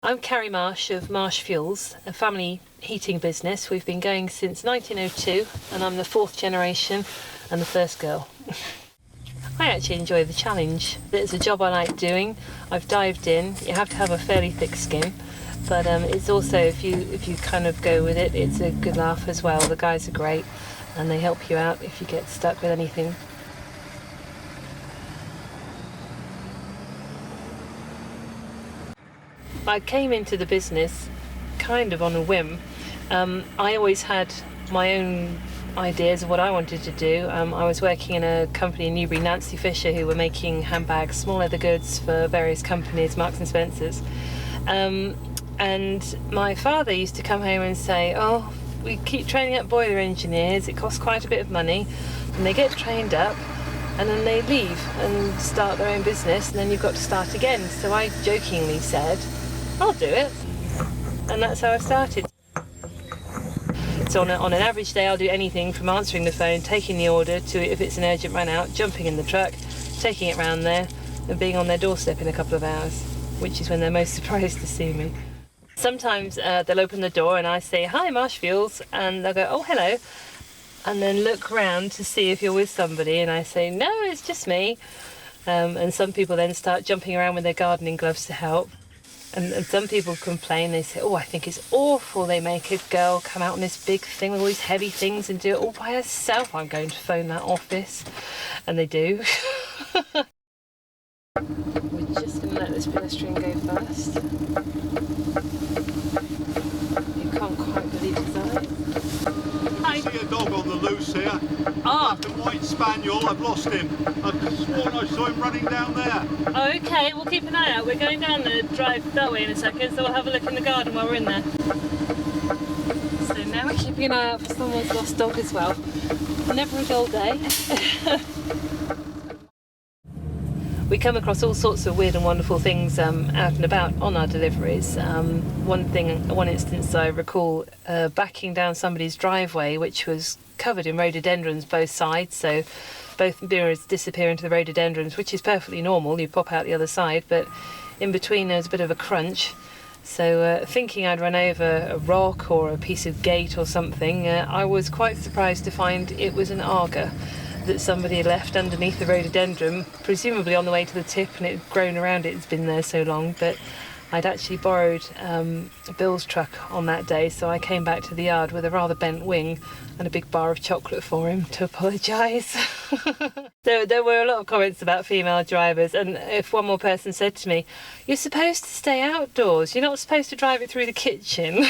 I'm Carrie Marsh of Marsh Fuels, a family heating business. We've been going since 1902 and I'm the fourth generation and the first girl. I actually enjoy the challenge. It's a job I like doing. I've dived in. You have to have a fairly thick skin, but it's also, if you kind of go with it, it's a good laugh as well. The guys are great and they help you out if you get stuck with anything. I came into the business kind of on a whim. I always had my own ideas of what I wanted to do. I was working in a company in Newbury, Nancy Fisher, who were making handbags, small leather goods for various companies, Marks and Spencer's. And my father used to come home and say, "Oh, we keep training up boiler engineers, it costs quite a bit of money, and they get trained up and then they leave and start their own business, and then you've got to start again." So I jokingly said, "I'll do it." And that's how I started. So on an average day, I'll do anything from answering the phone, taking the order, to, if it's an urgent run out, jumping in the truck, taking it round there, and being on their doorstep in a couple of hours, which is when they're most surprised to see me. Sometimes they'll open the door and I say, "Hi, Marsh Fuels," and they'll go, "Oh, hello," and then look round to see if you're with somebody, and I say, "No, it's just me." And some people then start jumping around with their gardening gloves to help. And some people complain, they say, "Oh, I think it's awful. They make a girl come out on this big thing with all these heavy things and do it all by herself. I'm going to phone that office." And they do. We're just going to let this pedestrian go first. You can't quite believe his eye. I see a dog on the loose here. Ah. The white spaniel, I've lost him. I've sworn I saw him running down there. Oh, okay, we'll keep an eye out. We're going down the drive that way in a second, so we'll have a look in the garden while we're in there. So now we're keeping an eye out for someone's lost dog as well. Never a dull day. We come across all sorts of weird and wonderful things out and about on our deliveries. One instance I recall, backing down somebody's driveway, which was covered in rhododendrons both sides, so both mirrors disappear into the rhododendrons, which is perfectly normal. You pop out the other side, but in between there's a bit of a crunch. So thinking I'd run over a rock or a piece of gate or something, I was quite surprised to find it was an Aga that somebody had left underneath the rhododendron, presumably on the way to the tip, and it had grown around it. It's been there so long. But I'd actually borrowed Bill's truck on that day, so I came back to the yard with a rather bent wing and a big bar of chocolate for him to apologise. There were a lot of comments about female drivers, and if one more person said to me, "You're supposed to stay outdoors, you're not supposed to drive it through the kitchen."